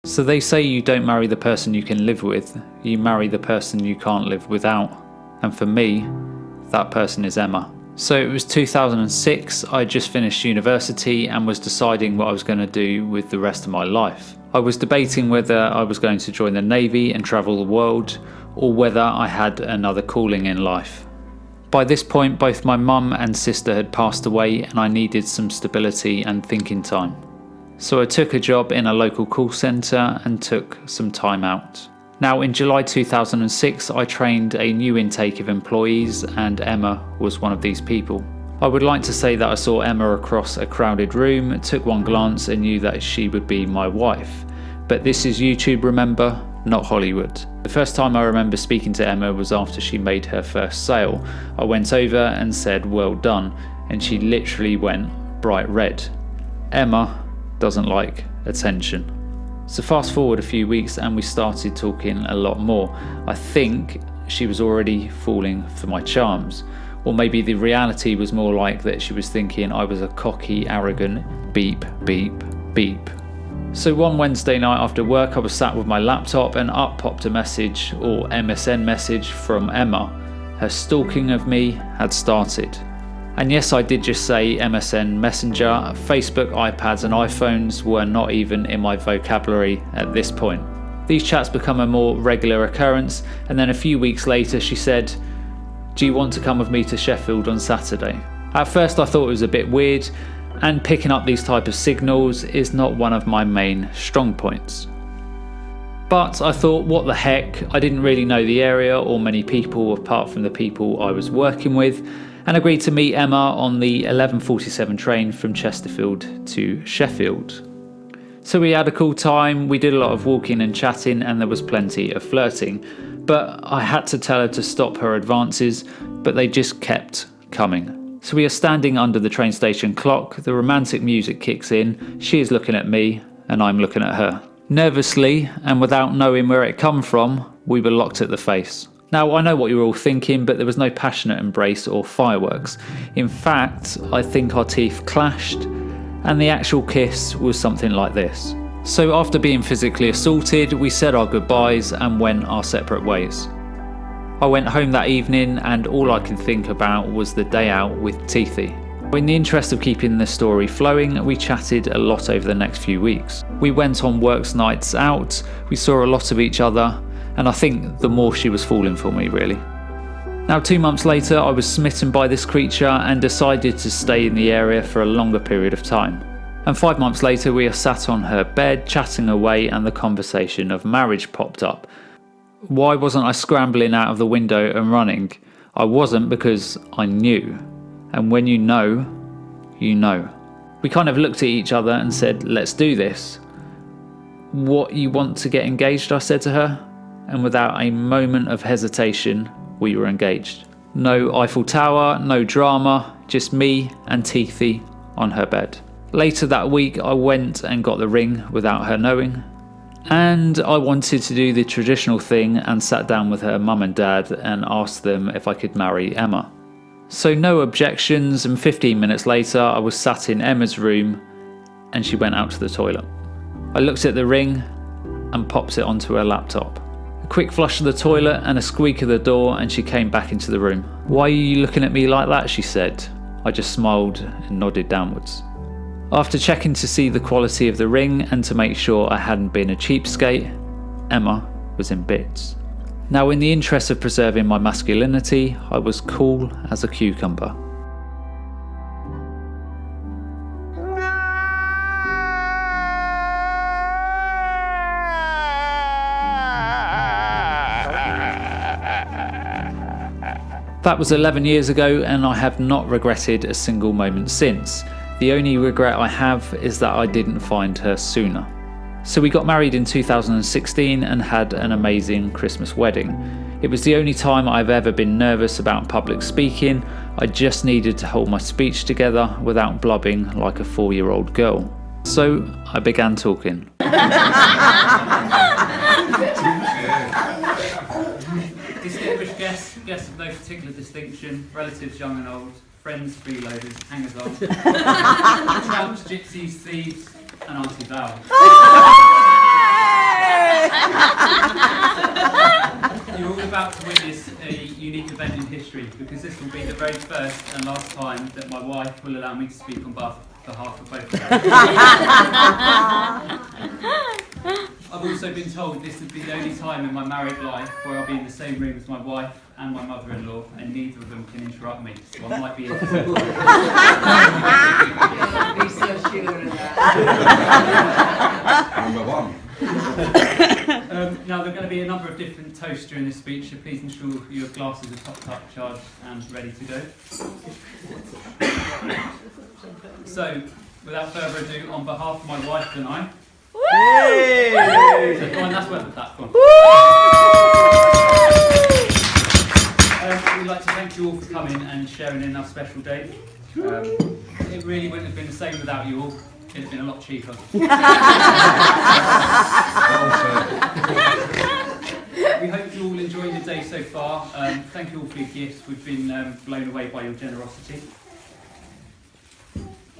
So they say you don't marry the person you can live with, you marry the person you can't live without. And for me, that person is Emma. So it was 2006, I just finished university and was deciding what I was going to do with the rest of my life. I was debating whether I was going to join the Navy and travel the world, or whether I had another calling in life. By this point, both my mum and sister had passed away and I needed some stability and thinking time. So I took a job in a local call centre and took some time out. Now in July 2006, I trained a new intake of employees and Emma was one of these people. I would like to say that I saw Emma across a crowded room, took one glance and knew that she would be my wife. But this is YouTube, remember, not Hollywood. The first time I remember speaking to Emma was after she made her first sale. I went over and said, "Well done," and she literally went bright red. Emma doesn't like attention. So fast forward a few weeks and we started talking a lot more. I think she was already falling for my charms. Or maybe the reality was more like that she was thinking I was a cocky, arrogant beep, beep, beep. So one Wednesday night after work, I was sat with my laptop and up popped a message, or MSN message, from Emma. Her stalking of me had started. And yes, I did just say MSN Messenger. Facebook, iPads and iPhones were not even in my vocabulary at this point. These chats become a more regular occurrence, and then a few weeks later she said, "Do you want to come with me to Sheffield on Saturday?" At first I thought it was a bit weird, and picking up these type of signals is not one of my main strong points. But I thought, what the heck, I didn't really know the area or many people apart from the people I was working with, and agreed to meet Emma on the 11:47 train from Chesterfield to Sheffield. So we had a cool time, we did a lot of walking and chatting, and there was plenty of flirting. But I had to tell her to stop her advances, but they just kept coming. So we are standing under the train station clock, the romantic music kicks in, she is looking at me, and I'm looking at her. Nervously, and without knowing where it come from, we were locked at the face. Now, I know what you're all thinking, but there was no passionate embrace or fireworks. In fact, I think our teeth clashed, and the actual kiss was something like this. So after being physically assaulted, we said our goodbyes and went our separate ways. I went home that evening, and all I could think about was the day out with Teethy. In the interest of keeping the story flowing, we chatted a lot over the next few weeks. We went on works nights out, we saw a lot of each other, and I think the more she was falling for me, really. Now 2 months later, I was smitten by this creature and decided to stay in the area for a longer period of time. And 5 months later, we are sat on her bed, chatting away, and the conversation of marriage popped up. Why wasn't I scrambling out of the window and running? I wasn't, because I knew. And when you know, you know. We kind of looked at each other and said, "Let's do this." "What, you want to get engaged?" I said to her. And without a moment of hesitation, we were engaged. No Eiffel Tower, no drama, just me and Teethy on her bed. Later that week, I went and got the ring without her knowing. And I wanted to do the traditional thing and sat down with her mum and dad and asked them if I could marry Emma. So no objections, and 15 minutes later I was sat in Emma's room and she went out to the toilet. I looked at the ring and popped it onto her laptop. A quick flush of the toilet and a squeak of the door, and she came back into the room. "Why are you looking at me like that?" she said. I just smiled and nodded downwards. After checking to see the quality of the ring and to make sure I hadn't been a cheapskate, Emma was in bits. Now, in the interest of preserving my masculinity, I was cool as a cucumber. That was 11 years ago, and I have not regretted a single moment since. The only regret I have is that I didn't find her sooner. So we got married in 2016 and had an amazing Christmas wedding. It was the only time I've ever been nervous about public speaking. I just needed to hold my speech together without blubbing like a 4-year-old girl. So I began talking. Distinguished guests of no particular distinction, relatives young and old, friends, freeloaders, hangers-on, tramps, gypsies, thieves, and Auntie Val. about to witness a unique event in history because this will be the very first and last time that my wife will allow me to speak on behalf of both of us. I've also been told this would be the only time in my married life where I'll be in the same room as my wife and my mother-in-law, and neither of them can interrupt me, so I might be interrupted. Be so sure of that. Number one. Now, there are going to be a number of different toasts during this speech, so please ensure your glasses are topped up, charged and ready to go. So, without further ado, on behalf of my wife and I, so go on, that's worth the clap. Go on. We'd like to thank you all for coming and sharing in our special day. It really wouldn't have been the same without you all. It'd have been a lot cheaper. We hope you all enjoyed the day so far. Thank you all for your gifts. We've been blown away by your generosity.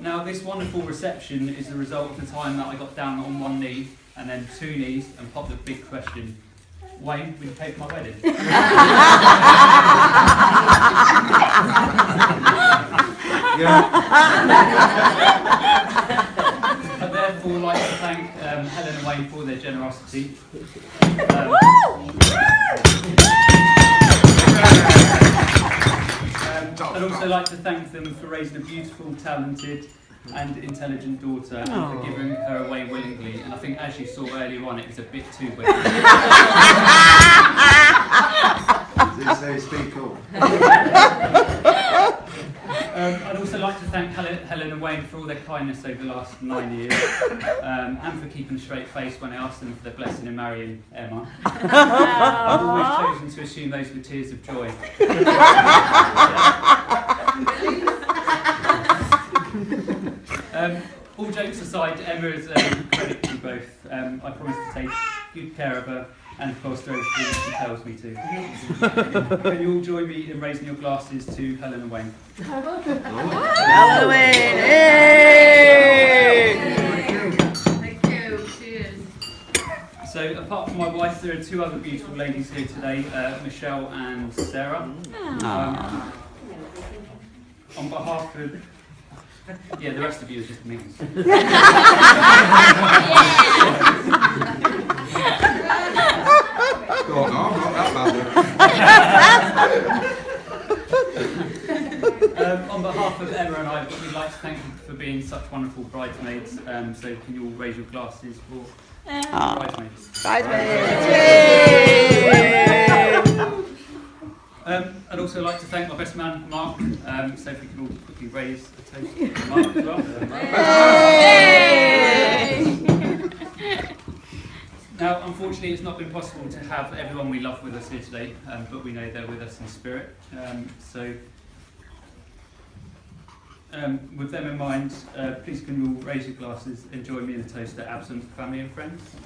Now, this wonderful reception is the result of the time that I got down on one knee and then two knees and popped the big question: Wayne, will you pay for my wedding? I'd therefore like to thank Helen and Wayne for their generosity. I'd also like to thank them for raising a beautiful, talented and intelligent daughter and for giving her away willingly. And I think, as you saw earlier on, it was a bit too willingly. These days speak up. I'd also like to thank Helen and Wayne for all their kindness over the last 9 years, and for keeping a straight face when I asked them for their blessing in marrying Emma. I've always chosen to assume those were tears of joy. All jokes aside, Emma is credit to you both. I promise to take good care of her, and of course those things she tells me to. Can you all join me in raising your glasses to Helen and Wayne? Helen and Wayne! Yay! Thank you. Cheers. So, apart from my wife, there are two other beautiful ladies here today, Michelle and Sarah. On behalf of... Yeah, the rest of you is just me. God, no, I'm not that bad. On behalf of Emma and I, we'd like to thank you for being such wonderful bridesmaids. So can you all raise your glasses for bridesmaids? Bridesmaids! Yay! I'd also like to thank my best man, Mark. So if we can all quickly raise a toast to Mark as well. Now, unfortunately, it's not been possible to have everyone we love with us here today, but we know they're with us in spirit. With them in mind, please can you all raise your glasses and join me in a toast to absent family and friends.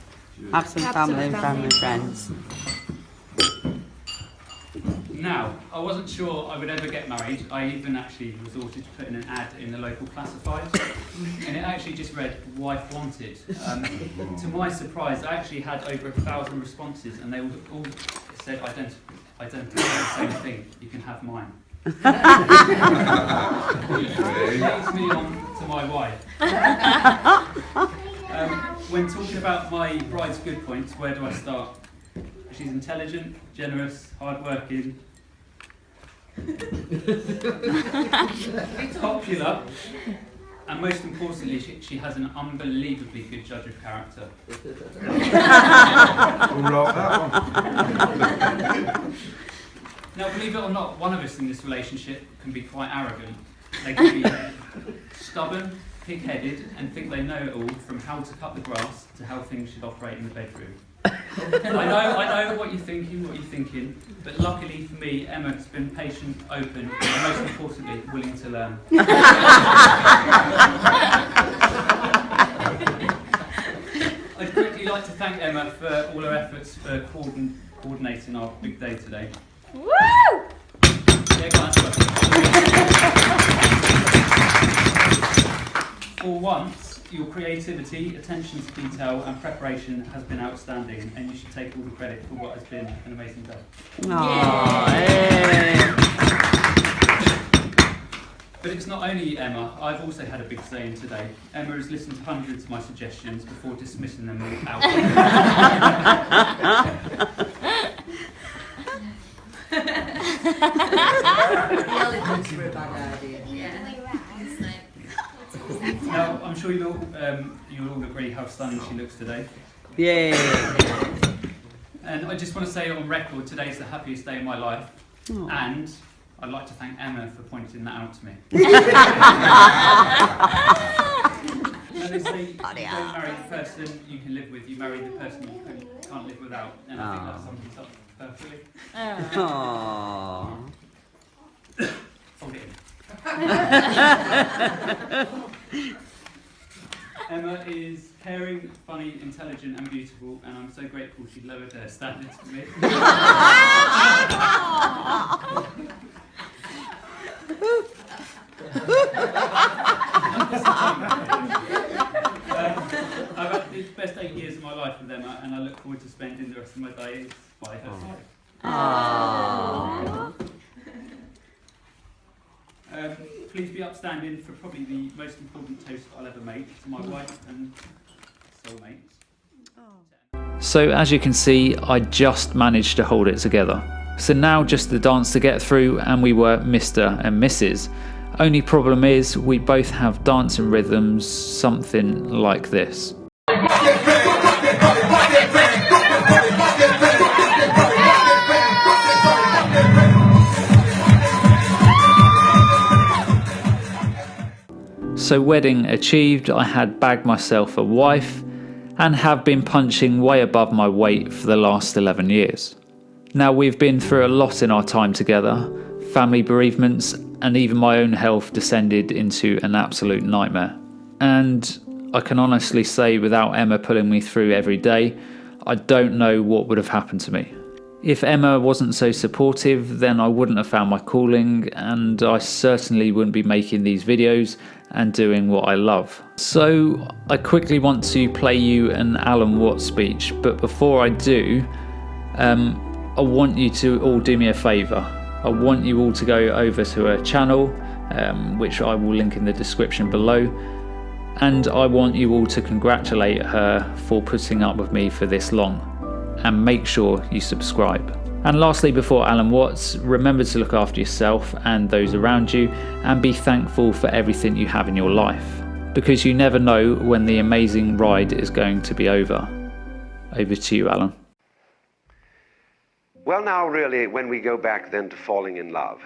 Absent family and friends. Now, I wasn't sure I would ever get married. I even actually resorted to putting an ad in the local classifieds, and it actually just read, "Wife wanted." To my surprise, I actually had over 1,000 responses, and they all said identically the same thing: "You can have mine." Which leads me on to my wife. When talking about my bride's good points, where do I start? She's intelligent, generous, hardworking, popular, and most importantly, she has an unbelievably good judge of character. Who wrote that one? Now, believe it or not, one of us in this relationship can be quite arrogant. They can be stubborn, pig-headed, and think they know it all, from how to cut the grass to how things should operate in the bedroom. I know what you're thinking, but luckily for me, Emma has been patient, open, and most importantly, willing to learn. I'd quickly like to thank Emma for all her efforts for coordinating our big day today. Woo! Yeah, go on, for once, your creativity, attention to detail and preparation has been outstanding, and you should take all the credit for what has been an amazing day. Aww, hey. But it's not only Emma, I've also had a big say in today. Emma has listened to hundreds of my suggestions before dismissing them out. The elephants were a bad idea. Now, I'm sure you'll all agree how stunning she looks today. Yay. And I just want to say on record, today's the happiest day of my life. Aww. And I'd like to thank Emma for pointing that out to me. And they say you don't marry the person you can live with, you marry the person you can't live without. And I think that sums it up perfectly. Aww. Hold it in. Emma is caring, funny, intelligent and beautiful, and I'm so grateful she lowered her standards for me. I've had the best 8 years of my life with Emma, and I look forward to spending the rest of my days by her side. Aww. Please be upstanding for probably the most important toast I'll ever make to my wife and soulmate. So as you can see, I just managed to hold it together. So now just the dance to get through and we were Mr. and Mrs. Only problem is we both have dancing rhythms, something like this. So wedding achieved, I had bagged myself a wife and have been punching way above my weight for the last 11 years. Now we've been through a lot in our time together, family bereavements, and even my own health descended into an absolute nightmare. And I can honestly say without Emma pulling me through every day, I don't know what would have happened to me. If Emma wasn't so supportive, then I wouldn't have found my calling, and I certainly wouldn't be making these videos and doing what I love. So I quickly want to play you an Alan Watts speech, but before I do, I want you to all do me a favour. I want you all to go over to her channel, which I will link in the description below, and I want you all to congratulate her for putting up with me for this long, and make sure you subscribe. And lastly, before Alan Watts, remember to look after yourself and those around you, and be thankful for everything you have in your life, because you never know when the amazing ride is going to be over. Over to you, Alan. Well, now really, when we go back then to falling in love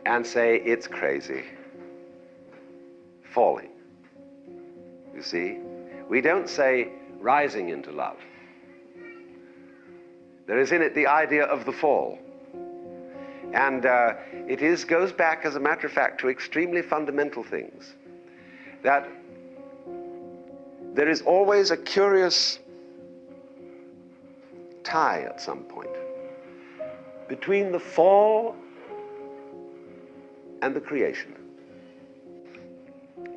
and say it's crazy, falling, you see, we don't say rising into love. There is in it the idea of the fall. And it goes back, as a matter of fact, to extremely fundamental things. That there is always a curious tie at some point between the fall and the creation.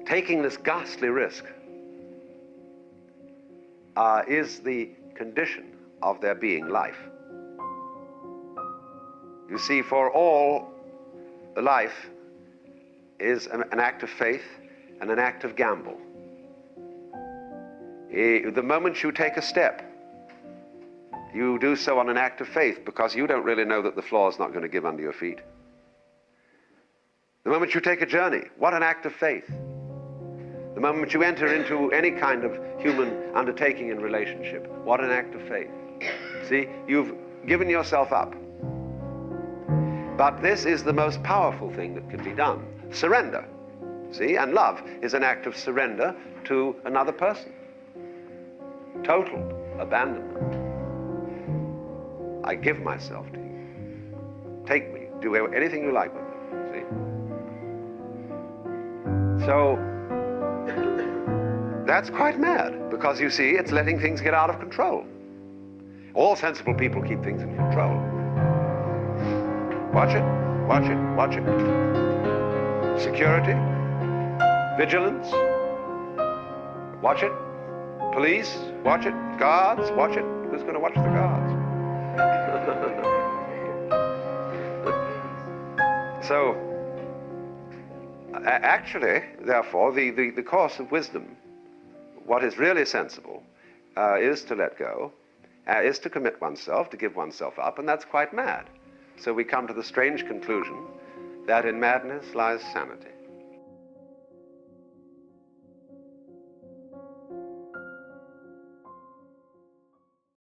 Taking this ghastly risk is the condition of there being life. You see, for all, the life is an act of faith and an act of gamble. The moment you take a step, you do so on an act of faith because you don't really know that the floor is not going to give under your feet. The moment you take a journey, what an act of faith. The moment you enter into any kind of human undertaking and relationship, what an act of faith. See, you've given yourself up. But this is the most powerful thing that can be done. Surrender. See, and love is an act of surrender to another person. Total abandonment. I give myself to you. Take me. Do anything you like with me. See? So, that's quite mad, because you see, it's letting things get out of control. All sensible people keep things in control. Watch it, watch it, watch it. Security, vigilance, Watch it. Police, watch it. Guards, watch it. Who's going to watch the guards? So, actually, therefore, the course of wisdom, what is really sensible, is to let go, is to commit oneself, to give oneself up, and that's quite mad. So we come to the strange conclusion that in madness lies sanity.